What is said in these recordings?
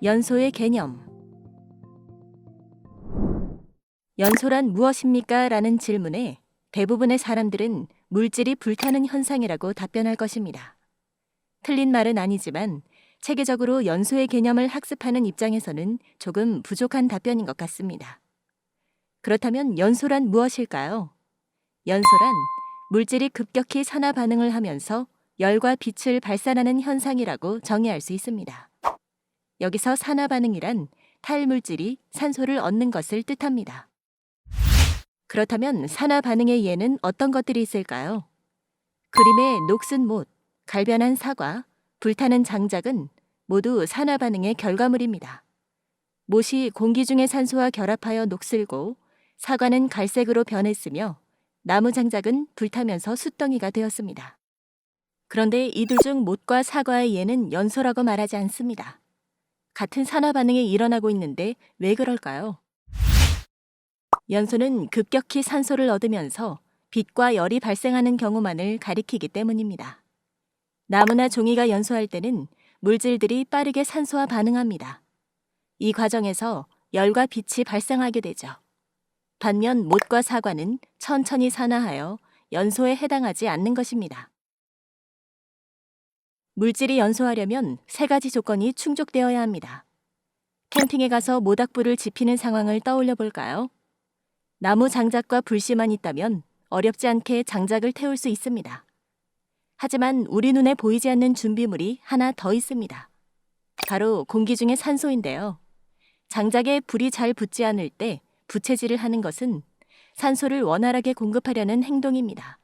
연소의 개념. 연소란 무엇입니까? 라는 질문에 대부분의 사람들은 물질이 불타는 현상이라고 답변할 것입니다. 틀린 말은 아니지만 체계적으로 연소의 개념을 학습하는 입장에서는 조금 부족한 답변인 것 같습니다. 그렇다면 연소란 무엇일까요? 연소란 물질이 급격히 산화 반응을 하면서 열과 빛을 발산하는 현상이라고 정의할 수 있습니다. 여기서 산화 반응이란 탈물질이 산소를 얻는 것을 뜻합니다. 그렇다면 산화 반응의 예는 어떤 것들이 있을까요? 그림의 녹슨 못, 갈변한 사과, 불타는 장작은 모두 산화 반응의 결과물입니다. 못이 공기 중의 산소와 결합하여 녹슬고 사과는 갈색으로 변했으며 나무 장작은 불타면서 숯덩이가 되었습니다. 그런데 이들 중 못과 사과의 예는 연소라고 말하지 않습니다. 같은 산화 반응이 일어나고 있는데 왜 그럴까요? 연소는 급격히 산소를 얻으면서 빛과 열이 발생하는 경우만을 가리키기 때문입니다. 나무나 종이가 연소할 때는 물질들이 빠르게 산소와 반응합니다. 이 과정에서 열과 빛이 발생하게 되죠. 반면 못과 사과는 천천히 산화하여 연소에 해당하지 않는 것입니다. 물질이 연소하려면 세 가지 조건이 충족되어야 합니다. 캠핑에 가서 모닥불을 지피는 상황을 떠올려 볼까요? 나무 장작과 불씨만 있다면 어렵지 않게 장작을 태울 수 있습니다. 하지만 우리 눈에 보이지 않는 준비물이 하나 더 있습니다. 바로 공기 중의 산소인데요. 장작에 불이 잘 붙지 않을 때 부채질을 하는 것은 산소를 원활하게 공급하려는 행동입니다.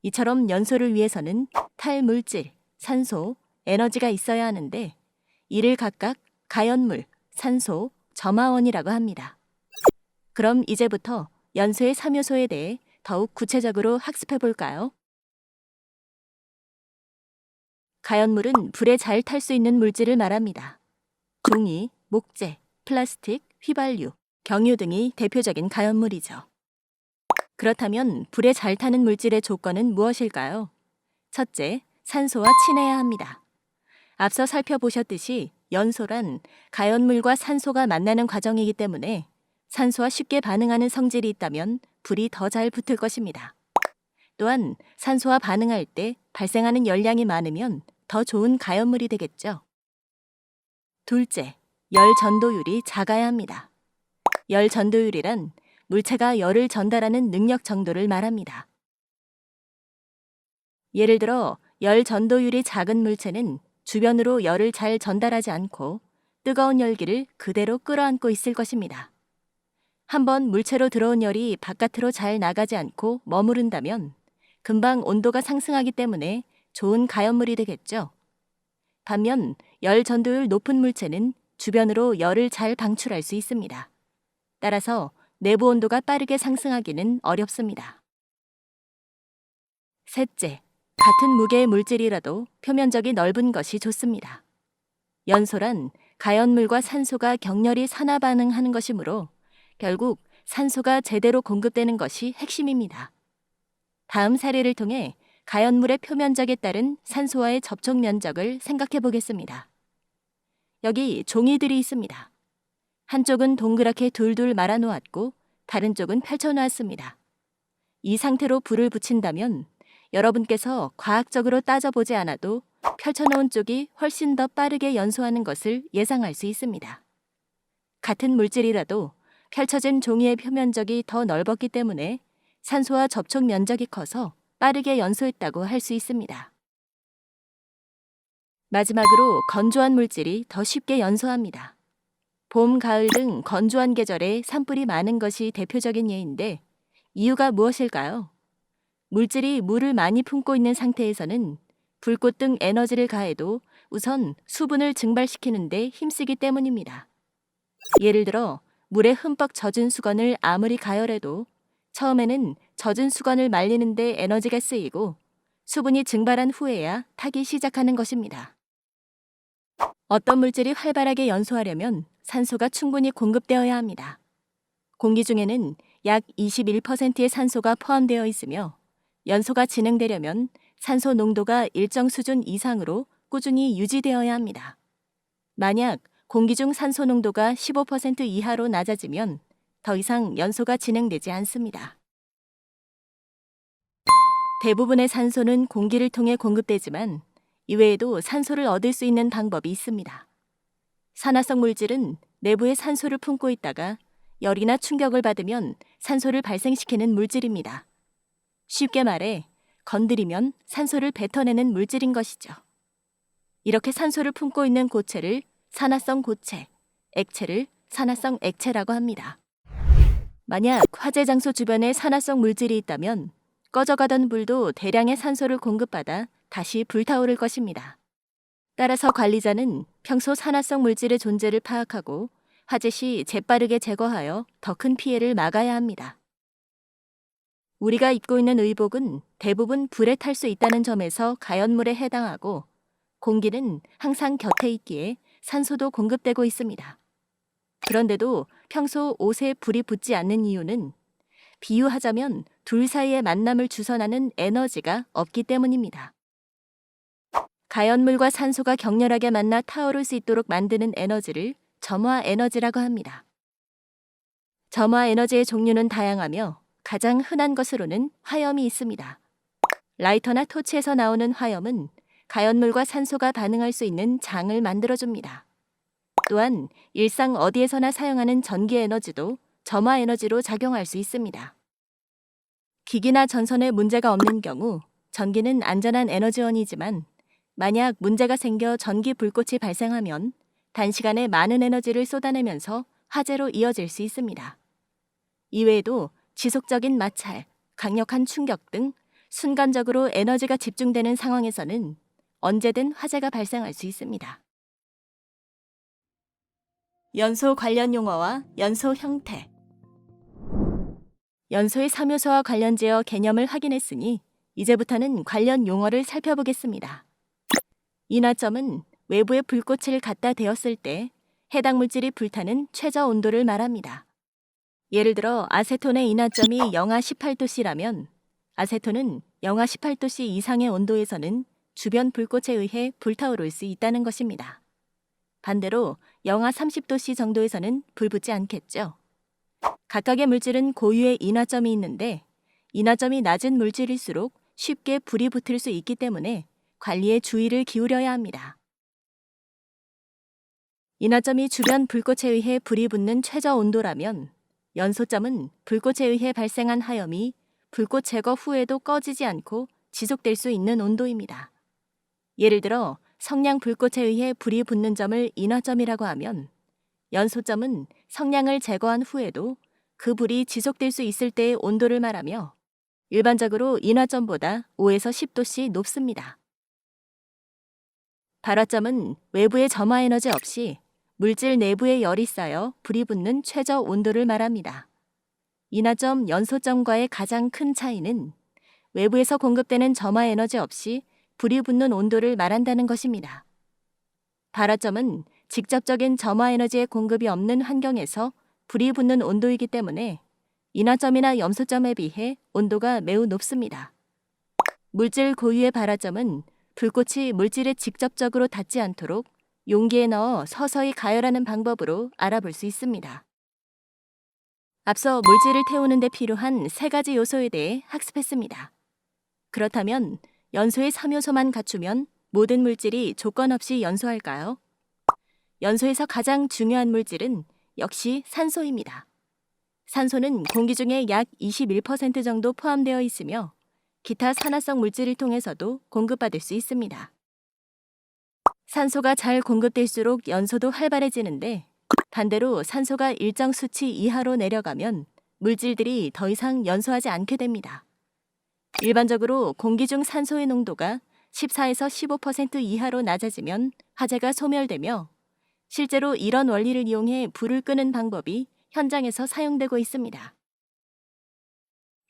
이처럼 연소를 위해서는 탈물질, 산소, 에너지가 있어야 하는데 이를 각각 가연물, 산소, 점화원이라고 합니다. 그럼 이제부터 연소의 3요소에 대해 더욱 구체적으로 학습해 볼까요? 가연물은 불에 잘 탈 수 있는 물질을 말합니다. 종이, 목재, 플라스틱, 휘발유, 경유 등이 대표적인 가연물이죠. 그렇다면 불에 잘 타는 물질의 조건은 무엇일까요? 첫째, 산소와 친해야 합니다. 앞서 살펴보셨듯이 연소란 가연물과 산소가 만나는 과정이기 때문에 산소와 쉽게 반응하는 성질이 있다면 불이 더 잘 붙을 것입니다. 또한 산소와 반응할 때 발생하는 열량이 많으면 더 좋은 가연물이 되겠죠. 둘째, 열 전도율이 작아야 합니다. 열 전도율이란 물체가 열을 전달하는 능력 정도를 말합니다. 예를 들어 열 전도율이 작은 물체는 주변으로 열을 잘 전달하지 않고 뜨거운 열기를 그대로 끌어안고 있을 것입니다. 한번 물체로 들어온 열이 바깥으로 잘 나가지 않고 머무른다면 금방 온도가 상승하기 때문에 좋은 가연물이 되겠죠. 반면 열 전도율 높은 물체는 주변으로 열을 잘 방출할 수 있습니다. 따라서 내부 온도가 빠르게 상승하기는 어렵습니다. 셋째, 같은 무게의 물질이라도 표면적이 넓은 것이 좋습니다. 연소란 가연물과 산소가 격렬히 산화 반응하는 것이므로 결국 산소가 제대로 공급되는 것이 핵심입니다. 다음 사례를 통해 가연물의 표면적에 따른 산소와의 접촉 면적을 생각해 보겠습니다. 여기 종이들이 있습니다. 한쪽은 동그랗게 둘둘 말아 놓았고 다른 쪽은 펼쳐 놓았습니다. 이 상태로 불을 붙인다면 여러분께서 과학적으로 따져보지 않아도 펼쳐놓은 쪽이 훨씬 더 빠르게 연소하는 것을 예상할 수 있습니다. 같은 물질이라도 펼쳐진 종이의 표면적이 더 넓었기 때문에 산소와 접촉 면적이 커서 빠르게 연소했다고 할 수 있습니다. 마지막으로 건조한 물질이 더 쉽게 연소합니다. 봄, 가을 등 건조한 계절에 산불이 많은 것이 대표적인 예인데 이유가 무엇일까요? 물질이 물을 많이 품고 있는 상태에서는 불꽃 등 에너지를 가해도 우선 수분을 증발시키는 데 힘쓰기 때문입니다. 예를 들어 물에 흠뻑 젖은 수건을 아무리 가열해도 처음에는 젖은 수건을 말리는 데 에너지가 쓰이고 수분이 증발한 후에야 타기 시작하는 것입니다. 어떤 물질이 활발하게 연소하려면 산소가 충분히 공급되어야 합니다. 공기 중에는 약 21%의 산소가 포함되어 있으며 연소가 진행되려면 산소 농도가 일정 수준 이상으로 꾸준히 유지되어야 합니다. 만약 공기 중 산소 농도가 15% 이하로 낮아지면 더 이상 연소가 진행되지 않습니다. 대부분의 산소는 공기를 통해 공급되지만 이외에도 산소를 얻을 수 있는 방법이 있습니다. 산화성 물질은 내부에 산소를 품고 있다가 열이나 충격을 받으면 산소를 발생시키는 물질입니다. 쉽게 말해 건드리면 산소를 뱉어내는 물질인 것이죠. 이렇게 산소를 품고 있는 고체를 산화성 고체, 액체를 산화성 액체라고 합니다. 만약 화재 장소 주변에 산화성 물질이 있다면 꺼져가던 불도 대량의 산소를 공급받아 다시 불타오를 것입니다. 따라서 관리자는 평소 산화성 물질의 존재를 파악하고 화재 시 재빠르게 제거하여 더 큰 피해를 막아야 합니다. 우리가 입고 있는 의복은 대부분 불에 탈 수 있다는 점에서 가연물에 해당하고 공기는 항상 곁에 있기에 산소도 공급되고 있습니다. 그런데도 평소 옷에 불이 붙지 않는 이유는 비유하자면 둘 사이의 만남을 주선하는 에너지가 없기 때문입니다. 가연물과 산소가 격렬하게 만나 타오를 수 있도록 만드는 에너지를 점화 에너지라고 합니다. 점화 에너지의 종류는 다양하며 가장 흔한 것으로는 화염이 있습니다. 라이터나 토치에서 나오는 화염은 가연물과 산소가 반응할 수 있는 장을 만들어줍니다. 또한 일상 어디에서나 사용하는 전기 에너지도 점화 에너지로 작용할 수 있습니다. 기기나 전선에 문제가 없는 경우 전기는 안전한 에너지원이지만 만약 문제가 생겨 전기 불꽃이 발생하면 단시간에 많은 에너지를 쏟아내면서 화재로 이어질 수 있습니다. 이외에도 지속적인 마찰, 강력한 충격 등 순간적으로 에너지가 집중되는 상황에서는 언제든 화재가 발생할 수 있습니다. 연소 관련 용어와 연소 형태. 연소의 3요소와 관련지어 개념을 확인했으니 이제부터는 관련 용어를 살펴보겠습니다. 인화점은 외부에 불꽃을 갖다 대었을 때 해당 물질이 불타는 최저 온도를 말합니다. 예를 들어 아세톤의 인화점이 영하 18도씨라면 아세톤은 영하 18도씨 이상의 온도에서는 주변 불꽃에 의해 불타오를 수 있다는 것입니다. 반대로 영하 30도씨 정도에서는 불붙지 않겠죠. 각각의 물질은 고유의 인화점이 있는데 인화점이 낮은 물질일수록 쉽게 불이 붙을 수 있기 때문에 관리에 주의를 기울여야 합니다. 인화점이 주변 불꽃에 의해 불이 붙는 최저 온도라면 연소점은 불꽃에 의해 발생한 하염이 불꽃 제거 후에도 꺼지지 않고 지속될 수 있는 온도입니다. 예를 들어 성냥 불꽃에 의해 불이 붙는 점을 인화점이라고 하면 연소점은 성냥을 제거한 후에도 그 불이 지속될 수 있을 때의 온도를 말하며 일반적으로 인화점보다 5에서 10도씨 높습니다. 발화점은 외부의 점화 에너지 없이 물질 내부에 열이 쌓여 불이 붙는 최저 온도를 말합니다. 인화점, 연소점과의 가장 큰 차이는 외부에서 공급되는 점화 에너지 없이 불이 붙는 온도를 말한다는 것입니다. 발화점은 직접적인 점화 에너지의 공급이 없는 환경에서 불이 붙는 온도이기 때문에 인화점이나 염소점에 비해 온도가 매우 높습니다. 물질 고유의 발화점은 불꽃이 물질에 직접적으로 닿지 않도록 용기에 넣어 서서히 가열하는 방법으로 알아볼 수 있습니다. 앞서 물질을 태우는 데 필요한 3가지 요소에 대해 학습했습니다. 그렇다면 연소의 3요소만 갖추면 모든 물질이 조건 없이 연소할까요? 연소에서 가장 중요한 물질은 역시 산소입니다. 산소는 공기 중에 약 21% 정도 포함되어 있으며 기타 산화성 물질을 통해서도 공급받을 수 있습니다. 산소가 잘 공급될수록 연소도 활발해지는데 반대로 산소가 일정 수치 이하로 내려가면 물질들이 더 이상 연소하지 않게 됩니다. 일반적으로 공기 중 산소의 농도가 14에서 15% 이하로 낮아지면 화재가 소멸되며 실제로 이런 원리를 이용해 불을 끄는 방법이 현장에서 사용되고 있습니다.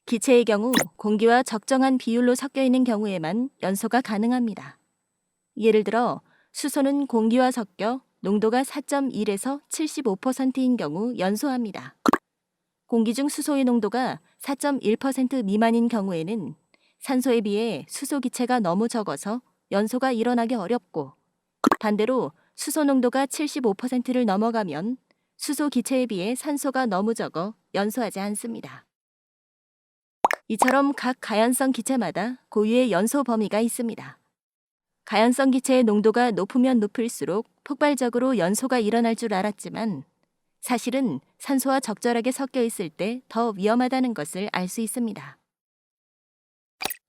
기체의 경우 공기와 적정한 비율로 섞여 있는 경우에만 연소가 가능합니다. 예를 들어 수소는 공기와 섞여 농도가 4.1에서 75%인 경우 연소합니다. 공기 중 수소의 농도가 4.1% 미만인 경우에는 산소에 비해 수소 기체가 너무 적어서 연소가 일어나기 어렵고 반대로 수소 농도가 75%를 넘어가면 수소 기체에 비해 산소가 너무 적어 연소하지 않습니다. 이처럼 각 가연성 기체마다 고유의 연소 범위가 있습니다. 가연성 기체의 농도가 높으면 높을수록 폭발적으로 연소가 일어날 줄 알았지만 사실은 산소와 적절하게 섞여 있을 때 더 위험하다는 것을 알 수 있습니다.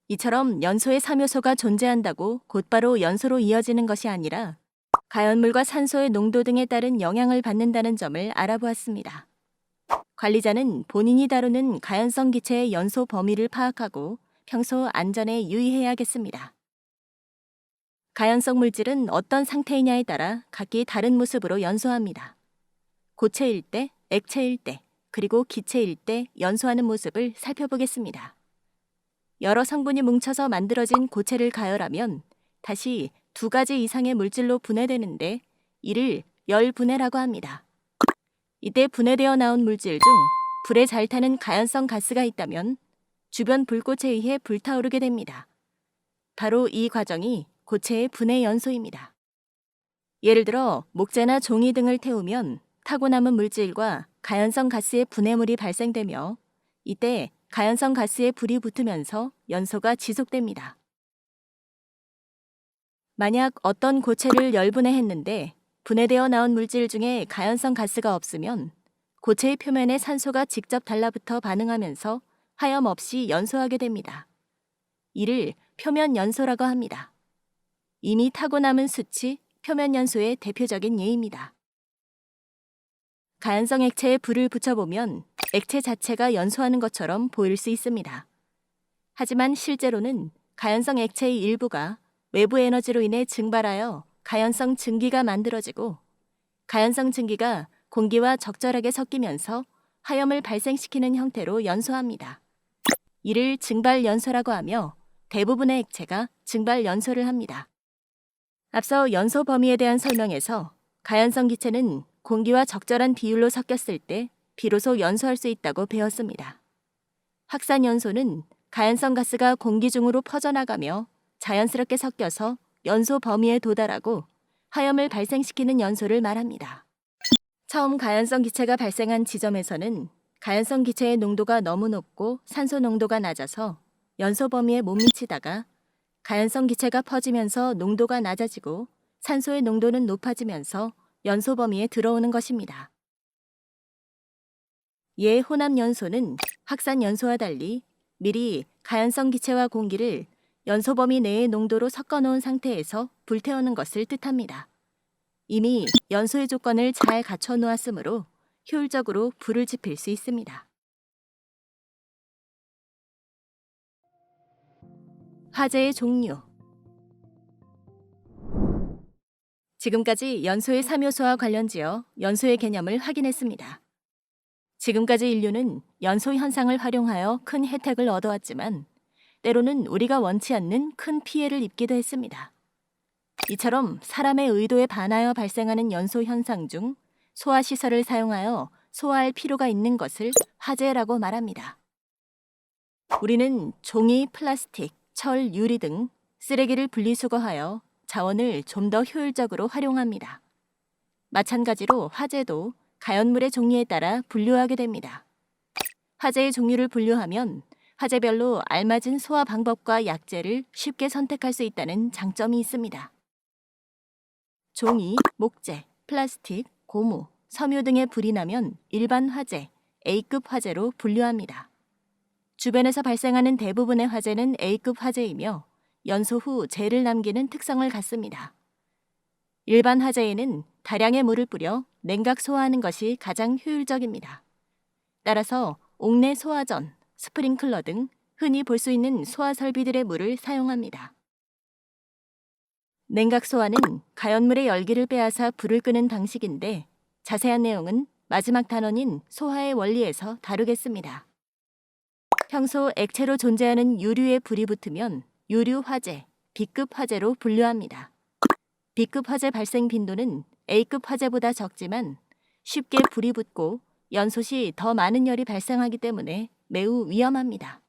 이처럼 연소의 3요소가 존재한다고 곧바로 연소로 이어지는 것이 아니라 가연물과 산소의 농도 등에 따른 영향을 받는다는 점을 알아보았습니다. 관리자는 본인이 다루는 가연성 기체의 연소 범위를 파악하고 평소 안전에 유의해야겠습니다. 가연성 물질은 어떤 상태이냐에 따라 각기 다른 모습으로 연소합니다. 고체일 때, 액체일 때, 그리고 기체일 때 연소하는 모습을 살펴보겠습니다. 여러 성분이 뭉쳐서 만들어진 고체를 가열하면 다시 2가지 이상의 물질로 분해되는데 이를 열분해라고 합니다. 이때 분해되어 나온 물질 중 불에 잘 타는 가연성 가스가 있다면 주변 불꽃에 의해 불타오르게 됩니다. 바로 이 과정이 고체의 분해 연소입니다. 예를 들어 목재나 종이 등을 태우면 타고 남은 물질과 가연성 가스의 분해물이 발생되며 이때 가연성 가스에 불이 붙으면서 연소가 지속됩니다. 만약 어떤 고체를 열분해했는데 분해되어 나온 물질 중에 가연성 가스가 없으면 고체의 표면에 산소가 직접 달라붙어 반응하면서 하염없이 연소하게 됩니다. 이를 표면 연소라고 합니다. 이미 타고 남은 숯이 표면 연소의 대표적인 예입니다. 가연성 액체에 불을 붙여보면 액체 자체가 연소하는 것처럼 보일 수 있습니다. 하지만 실제로는 가연성 액체의 일부가 외부 에너지로 인해 증발하여 가연성 증기가 만들어지고 가연성 증기가 공기와 적절하게 섞이면서 하염을 발생시키는 형태로 연소합니다. 이를 증발 연소라고 하며 대부분의 액체가 증발 연소를 합니다. 앞서 연소 범위에 대한 설명에서 가연성 기체는 공기와 적절한 비율로 섞였을 때 비로소 연소할 수 있다고 배웠습니다. 확산 연소는 가연성 가스가 공기 중으로 퍼져나가며 자연스럽게 섞여서 연소 범위에 도달하고 하염을 발생시키는 연소를 말합니다. 처음 가연성 기체가 발생한 지점에서는 가연성 기체의 농도가 너무 높고 산소 농도가 낮아서 연소 범위에 못 미치다가 가연성 기체가 퍼지면서 농도가 낮아지고 산소의 농도는 높아지면서 연소 범위에 들어오는 것입니다. 예혼합 연소는 확산 연소와 달리 미리 가연성 기체와 공기를 연소 범위 내의 농도로 섞어 놓은 상태에서 불태우는 것을 뜻합니다. 이미 연소의 조건을 잘 갖춰 놓았으므로 효율적으로 불을 지필 수 있습니다. 화재의 종류. 지금까지 연소의 3요소와 관련지어 연소의 개념을 확인했습니다. 지금까지 인류는 연소 현상을 활용하여 큰 혜택을 얻어왔지만 때로는 우리가 원치 않는 큰 피해를 입기도 했습니다. 이처럼 사람의 의도에 반하여 발생하는 연소 현상 중 소화시설을 사용하여 소화할 필요가 있는 것을 화재라고 말합니다. 우리는 종이, 플라스틱, 철, 유리 등 쓰레기를 분리수거하여 자원을 좀 더 효율적으로 활용합니다. 마찬가지로 화재도 가연물의 종류에 따라 분류하게 됩니다. 화재의 종류를 분류하면 화재별로 알맞은 소화 방법과 약재를 쉽게 선택할 수 있다는 장점이 있습니다. 종이, 목재, 플라스틱, 고무, 섬유 등의 불이 나면 일반 화재, A급 화재로 분류합니다. 주변에서 발생하는 대부분의 화재는 A급 화재이며 연소 후 재를 남기는 특성을 갖습니다. 일반 화재에는 다량의 물을 뿌려 냉각 소화하는 것이 가장 효율적입니다. 따라서 옥내 소화전, 스프링클러 등 흔히 볼 수 있는 소화 설비들의 물을 사용합니다. 냉각 소화는 가연물의 열기를 빼앗아 불을 끄는 방식인데 자세한 내용은 마지막 단원인 소화의 원리에서 다루겠습니다. 평소 액체로 존재하는 유류에 불이 붙으면 유류 화재, B급 화재로 분류합니다. B급 화재 발생 빈도는 A급 화재보다 적지만 쉽게 불이 붙고 연소 시 더 많은 열이 발생하기 때문에 매우 위험합니다.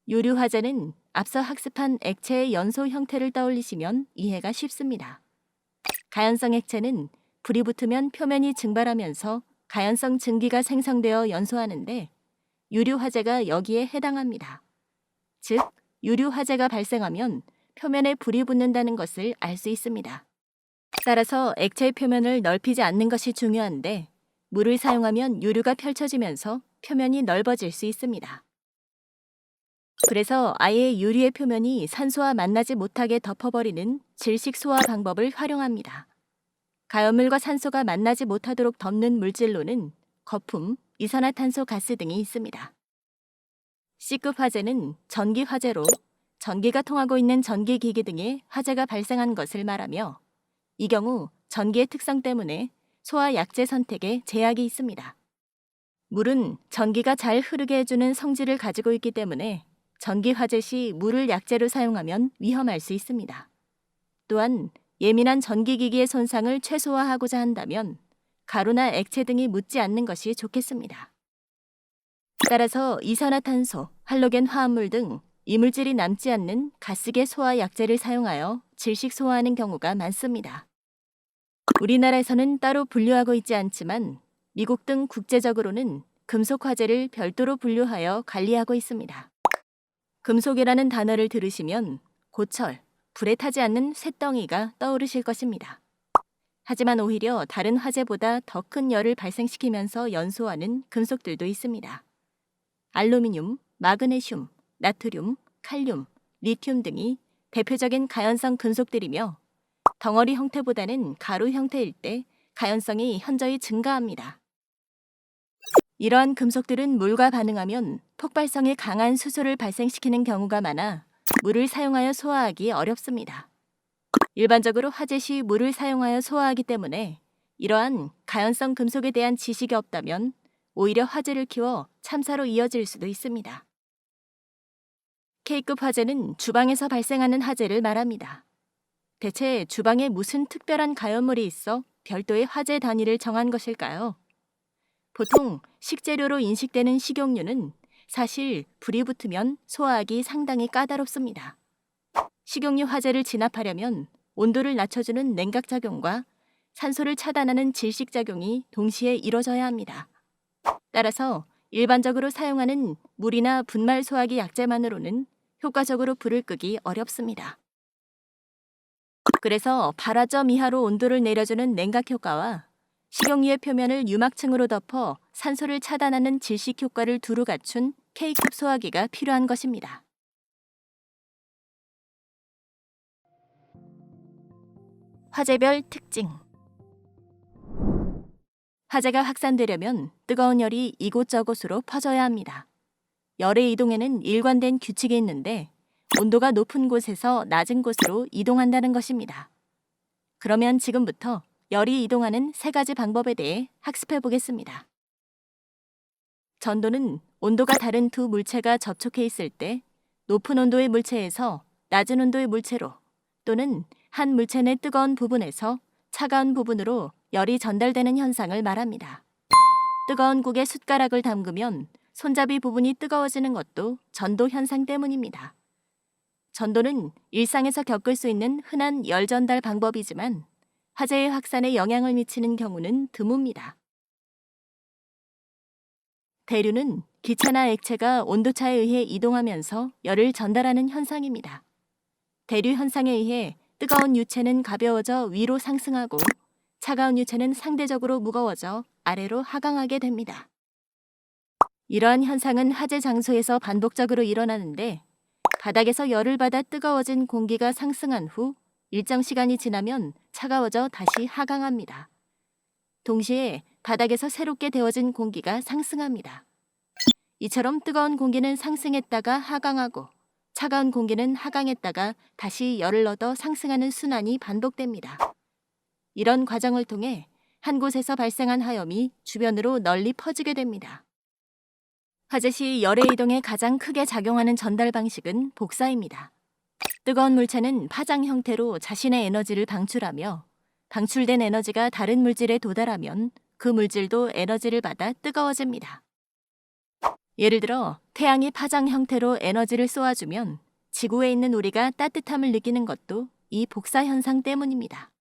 유류 화재는 앞서 학습한 액체의 연소 형태를 떠올리시면 이해가 쉽습니다. 가연성 액체는 불이 붙으면 표면이 증발하면서 가연성 증기가 생성되어 연소하는데 유류 화재가 여기에 해당합니다. 즉, 유류 화재가 발생하면 표면에 불이 붙는다는 것을 알 수 있습니다. 따라서 액체의 표면을 넓히지 않는 것이 중요한데 물을 사용하면 유류가 펼쳐지면서 표면이 넓어질 수 있습니다. 그래서 아예 유리의 표면이 산소와 만나지 못하게 덮어버리는 질식 소화 방법을 활용합니다. 가연물과 산소가 만나지 못하도록 덮는 물질로는 거품, 이산화탄소 가스 등이 있습니다. C급 화재는 전기 화재로 전기가 통하고 있는 전기기기 등에 화재가 발생한 것을 말하며 이 경우 전기의 특성 때문에 소화 약재 선택에 제약이 있습니다. 물은 전기가 잘 흐르게 해주는 성질을 가지고 있기 때문에 전기 화재 시 물을 약재로 사용하면 위험할 수 있습니다. 또한 예민한 전기기기의 손상을 최소화하고자 한다면 가루나 액체 등이 묻지 않는 것이 좋겠습니다. 따라서 이산화탄소, 할로겐 화합물 등 이물질이 남지 않는 가스계 소화 약재를 사용하여 질식 소화하는 경우가 많습니다. 우리나라에서는 따로 분류하고 있지 않지만 미국 등 국제적으로는 금속 화재를 별도로 분류하여 관리하고 있습니다. 금속이라는 단어를 들으시면 고철, 불에 타지 않는 쇳덩이가 떠오르실 것입니다. 하지만 오히려 다른 화재보다 더 큰 열을 발생시키면서 연소하는 금속들도 있습니다. 알루미늄, 마그네슘, 나트륨, 칼륨, 리튬 등이 대표적인 가연성 금속들이며 덩어리 형태보다는 가루 형태일 때 가연성이 현저히 증가합니다. 이러한 금속들은 물과 반응하면 폭발성이 강한 수소를 발생시키는 경우가 많아 물을 사용하여 소화하기 어렵습니다. 일반적으로 화재 시 물을 사용하여 소화하기 때문에 이러한 가연성 금속에 대한 지식이 없다면 오히려 화재를 키워 참사로 이어질 수도 있습니다. K급 화재는 주방에서 발생하는 화재를 말합니다. 대체 주방에 무슨 특별한 가연물이 있어 별도의 화재 단위를 정한 것일까요? 보통 식재료로 인식되는 식용유는 사실 불이 붙으면 소화하기 상당히 까다롭습니다. 식용유 화재를 진압하려면 온도를 낮춰주는 냉각작용과 산소를 차단하는 질식작용이 동시에 이뤄져야 합니다. 따라서 일반적으로 사용하는 물이나 분말 소화기 약재만으로는 효과적으로 불을 끄기 어렵습니다. 그래서 발화점 이하로 온도를 내려주는 냉각 효과와 식용유의 표면을 유막층으로 덮어 산소를 차단하는 질식 효과를 두루 갖춘 K급 소화기가 필요한 것입니다. 화재별 특징. 화재가 확산되려면 뜨거운 열이 이곳저곳으로 퍼져야 합니다. 열의 이동에는 일관된 규칙이 있는데 온도가 높은 곳에서 낮은 곳으로 이동한다는 것입니다. 그러면 지금부터 열이 이동하는 세 가지 방법에 대해 학습해 보겠습니다. 전도는 온도가 다른 두 물체가 접촉해 있을 때 높은 온도의 물체에서 낮은 온도의 물체로 또는 한 물체 내 뜨거운 부분에서 차가운 부분으로 열이 전달되는 현상을 말합니다. 뜨거운 국에 숟가락을 담그면 손잡이 부분이 뜨거워지는 것도 전도 현상 때문입니다. 전도는 일상에서 겪을 수 있는 흔한 열 전달 방법이지만 화재의 확산에 영향을 미치는 경우는 드뭅니다. 대류는 기체나 액체가 온도차에 의해 이동하면서 열을 전달하는 현상입니다. 대류 현상에 의해 뜨거운 유체는 가벼워져 위로 상승하고 차가운 유체는 상대적으로 무거워져 아래로 하강하게 됩니다. 이러한 현상은 화재 장소에서 반복적으로 일어나는데 바닥에서 열을 받아 뜨거워진 공기가 상승한 후 일정 시간이 지나면 차가워져 다시 하강합니다. 동시에 바닥에서 새롭게 데워진 공기가 상승합니다. 이처럼 뜨거운 공기는 상승했다가 하강하고 차가운 공기는 하강했다가 다시 열을 얻어 상승하는 순환이 반복됩니다. 이런 과정을 통해 한 곳에서 발생한 화염이 주변으로 널리 퍼지게 됩니다. 화재 시 열의 이동에 가장 크게 작용하는 전달 방식은 복사입니다. 뜨거운 물체는 파장 형태로 자신의 에너지를 방출하며 방출된 에너지가 다른 물질에 도달하면 그 물질도 에너지를 받아 뜨거워집니다. 예를 들어 태양이 파장 형태로 에너지를 쏘아주면 지구에 있는 우리가 따뜻함을 느끼는 것도 이 복사 현상 때문입니다.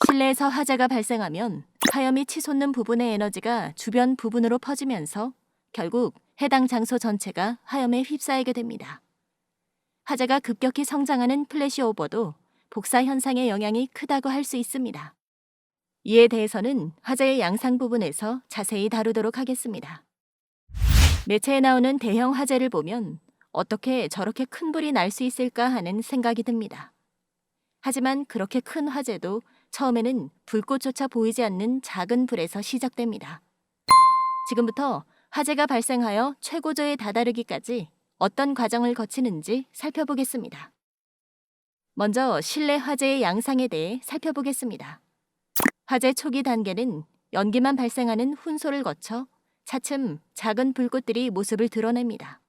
실내에서 화재가 발생하면 화염이 치솟는 부분의 에너지가 주변 부분으로 퍼지면서 결국 해당 장소 전체가 화염에 휩싸이게 됩니다. 화재가 급격히 성장하는 플래시오버도 복사 현상의 영향이 크다고 할 수 있습니다. 이에 대해서는 화재의 양상 부분에서 자세히 다루도록 하겠습니다. 매체에 나오는 대형 화재를 보면 어떻게 저렇게 큰 불이 날 수 있을까 하는 생각이 듭니다. 하지만 그렇게 큰 화재도 처음에는 불꽃조차 보이지 않는 작은 불에서 시작됩니다. 지금부터 화재가 발생하여 최고조에 다다르기까지 어떤 과정을 거치는지 살펴보겠습니다. 먼저 실내 화재의 양상에 대해 살펴보겠습니다. 화재 초기 단계는 연기만 발생하는 훈소를 거쳐 차츰 작은 불꽃들이 모습을 드러냅니다.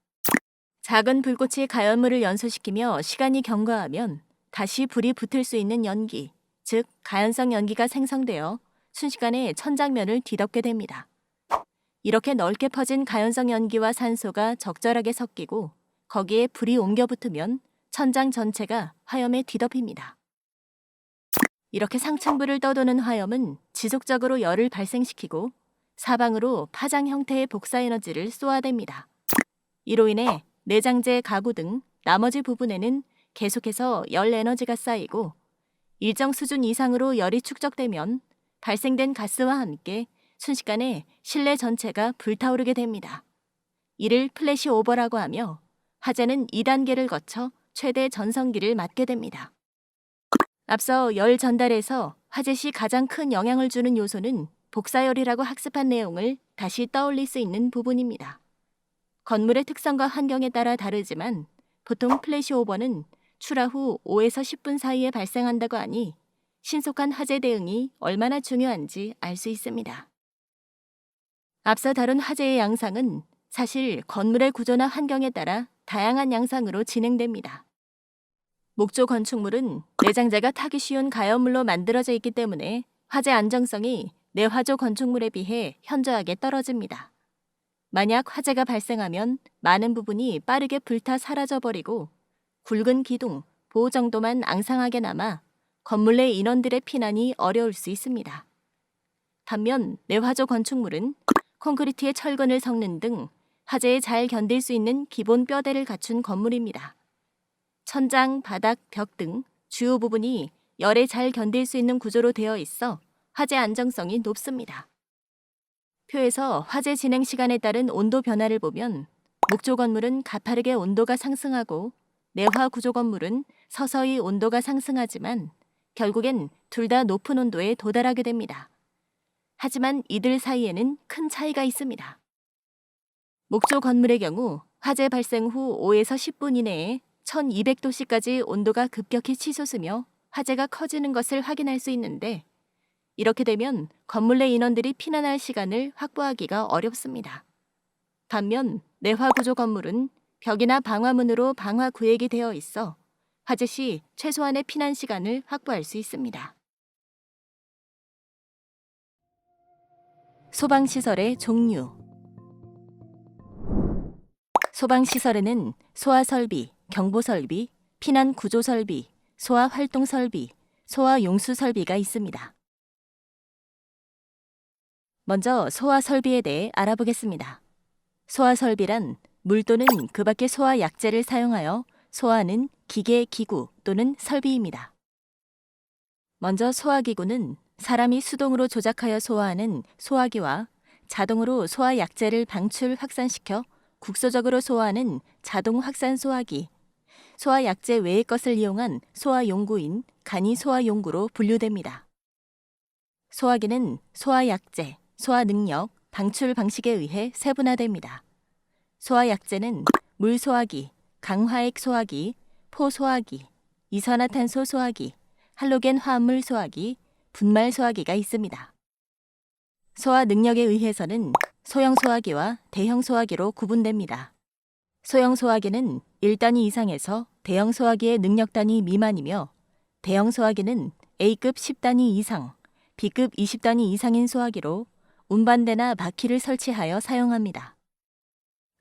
작은 불꽃이 가연물을 연소시키며 시간이 경과하면 다시 불이 붙을 수 있는 연기, 즉 가연성 연기가 생성되어 순식간에 천장면을 뒤덮게 됩니다. 이렇게 넓게 퍼진 가연성 연기와 산소가 적절하게 섞이고 거기에 불이 옮겨 붙으면 천장 전체가 화염에 뒤덮입니다. 이렇게 상층부를 떠도는 화염은 지속적으로 열을 발생시키고 사방으로 파장 형태의 복사 에너지를 쏘아댑니다. 이로 인해 내장재 가구 등 나머지 부분에는 계속해서 열 에너지가 쌓이고 일정 수준 이상으로 열이 축적되면 발생된 가스와 함께 순식간에 실내 전체가 불타오르게 됩니다. 이를 플래시 오버라고 하며 화재는 2단계를 거쳐 최대 전성기를 맞게 됩니다. 앞서 열 전달에서 화재 시 가장 큰 영향을 주는 요소는 복사열이라고 학습한 내용을 다시 떠올릴 수 있는 부분입니다. 건물의 특성과 환경에 따라 다르지만 보통 플래시 오버는 출하 후 5에서 10분 사이에 발생한다고 하니 신속한 화재 대응이 얼마나 중요한지 알 수 있습니다. 앞서 다룬 화재의 양상은 사실 건물의 구조나 환경에 따라 다양한 양상으로 진행됩니다. 목조 건축물은 내장재가 타기 쉬운 가연물로 만들어져 있기 때문에 화재 안정성이 내화조 건축물에 비해 현저하게 떨어집니다. 만약 화재가 발생하면 많은 부분이 빠르게 불타 사라져버리고 굵은 기둥, 보호 정도만 앙상하게 남아 건물 내 인원들의 피난이 어려울 수 있습니다. 반면 내화조 건축물은 콘크리트에 철근을 섞는 등 화재에 잘 견딜 수 있는 기본 뼈대를 갖춘 건물입니다. 천장, 바닥, 벽 등 주요 부분이 열에 잘 견딜 수 있는 구조로 되어 있어 화재 안정성이 높습니다. 표에서 화재 진행 시간에 따른 온도 변화를 보면 목조 건물은 가파르게 온도가 상승하고 내화 구조 건물은 서서히 온도가 상승하지만 결국엔 둘 다 높은 온도에 도달하게 됩니다. 하지만 이들 사이에는 큰 차이가 있습니다. 목조 건물의 경우 화재 발생 후 5에서 10분 이내에 1200도씨까지 온도가 급격히 치솟으며 화재가 커지는 것을 확인할 수 있는데 이렇게 되면 건물 내 인원들이 피난할 시간을 확보하기가 어렵습니다. 반면 내화 구조 건물은 벽이나 방화문으로 방화 구획이 되어 있어 화재 시 최소한의 피난 시간을 확보할 수 있습니다. 소방시설의 종류. 소방시설에는 소화설비, 경보설비, 피난구조설비, 소화활동설비, 소화용수설비가 있습니다. 먼저 소화설비에 대해 알아보겠습니다. 소화설비란 물 또는 그 밖의 소화약재를 사용하여 소화하는 기계, 기구 또는 설비입니다. 먼저 소화기구는 사람이 수동으로 조작하여 소화하는 소화기와 자동으로 소화약재를 방출, 확산시켜 국소적으로 소화하는 자동 확산 소화기, 소화약재 외의 것을 이용한 소화용구인 간이 소화용구로 분류됩니다. 소화기는 소화약재, 소화능력, 방출 방식에 의해 세분화됩니다. 소화약재는 물소화기, 강화액 소화기, 포소화기, 이산화탄소 소화기, 할로겐 화합물 소화기, 분말 소화기가 있습니다. 소화 능력에 의해서는 소형 소화기와 대형 소화기로 구분됩니다. 소형 소화기는 1단위 이상에서 대형 소화기의 능력 단위 미만이며 대형 소화기는 A급 10단위 이상, B급 20단위 이상인 소화기로 운반대나 바퀴를 설치하여 사용합니다.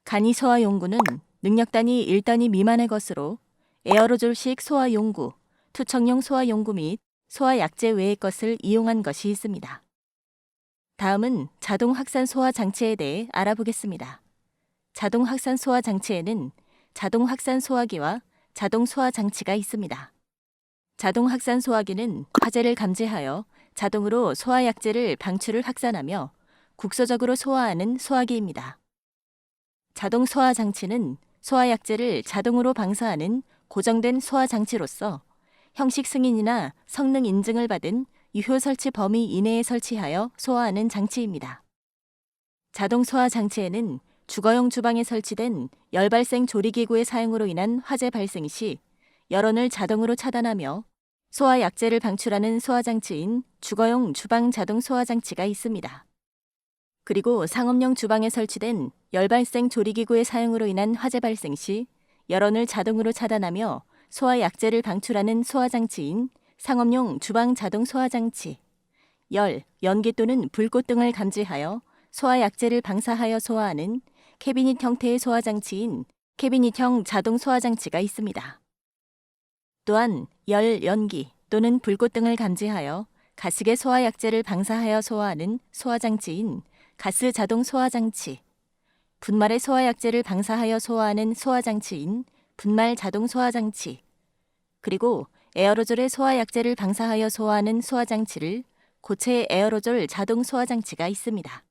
간이 소화용구는 능력 단위 1단위 미만의 것으로 에어로졸식 소화용구, 투척용 소화용구 및 소화 약제 외의 것을 이용한 것이 있습니다. 다음은 자동 확산 소화 장치에 대해 알아보겠습니다. 자동 확산 소화 장치에는 자동 확산 소화기와 자동 소화 장치가 있습니다. 자동 확산 소화기는 화재를 감지하여 자동으로 소화 약제를 방출을 확산하며 국소적으로 소화하는 소화기입니다. 자동 소화 장치는 소화 약제를 자동으로 방사하는 고정된 소화 장치로서 형식 승인이나 성능 인증을 받은 유효 설치 범위 이내에 설치하여 소화하는 장치입니다. 자동 소화 장치에는 주거용 주방에 설치된 열 발생 조리기구의 사용으로 인한 화재 발생 시 열원을 자동으로 차단하며 소화 약제를 방출하는 소화 장치인 주거용 주방 자동 소화 장치가 있습니다. 그리고 상업용 주방에 설치된 열 발생 조리기구의 사용으로 인한 화재 발생 시 열원을 자동으로 차단하며 소화 약제를 방출하는 소화 장치인 상업용 주방 자동 소화 장치, 열, 연기 또는 불꽃 등을 감지하여 소화 약제를 방사하여 소화하는 캐비닛 형태의 소화 장치인 캐비닛형 자동 소화 장치가 있습니다. 또한 열, 연기 또는 불꽃 등을 감지하여 가스계 소화 약제를 방사하여 소화하는 소화 장치인 가스 자동 소화 장치, 분말의 소화 약제를 방사하여 소화하는 소화 장치인 분말 자동 소화 장치, 그리고 에어로졸의 소화 약제를 방사하여 소화하는 소화 장치를 고체 에어로졸 자동 소화 장치가 있습니다.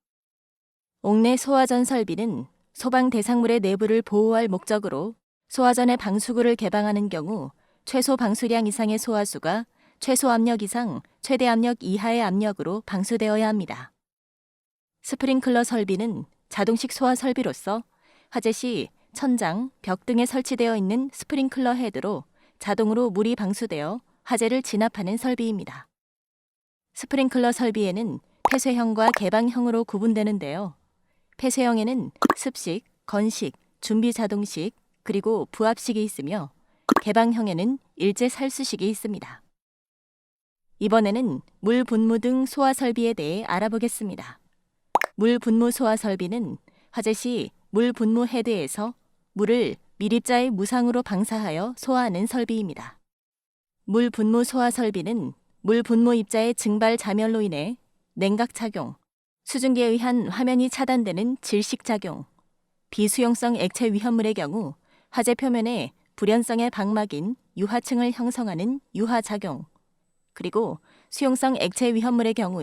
옥내 소화전 설비는 소방 대상물의 내부를 보호할 목적으로 소화전의 방수구를 개방하는 경우 최소 방수량 이상의 소화수가 최소 압력 이상, 최대 압력 이하의 압력으로 방수되어야 합니다. 스프링클러 설비는 자동식 소화 설비로서 화재 시 천장, 벽 등에 설치되어 있는 스프링클러 헤드로 자동으로 물이 방수되어 화재를 진압하는 설비입니다. 스프링클러 설비에는 폐쇄형과 개방형으로 구분되는데요. 폐쇄형에는 습식, 건식, 준비 자동식, 그리고 부압식이 있으며 개방형에는 일제 살수식이 있습니다. 이번에는 물 분무 등 소화 설비에 대해 알아보겠습니다. 물 분무 소화 설비는 화재 시 물 분무 헤드에서 물을 밀입자의 무상으로 방사하여 소화하는 설비입니다. 물 분무 소화 설비는 물 분무 입자의 증발 자멸로 인해 냉각 작용, 수증기에 의한 화면이 차단되는 질식 작용, 비수용성 액체 위험물의 경우 화재 표면에 불연성의 방막인 유화층을 형성하는 유화 작용, 그리고 수용성 액체 위험물의 경우에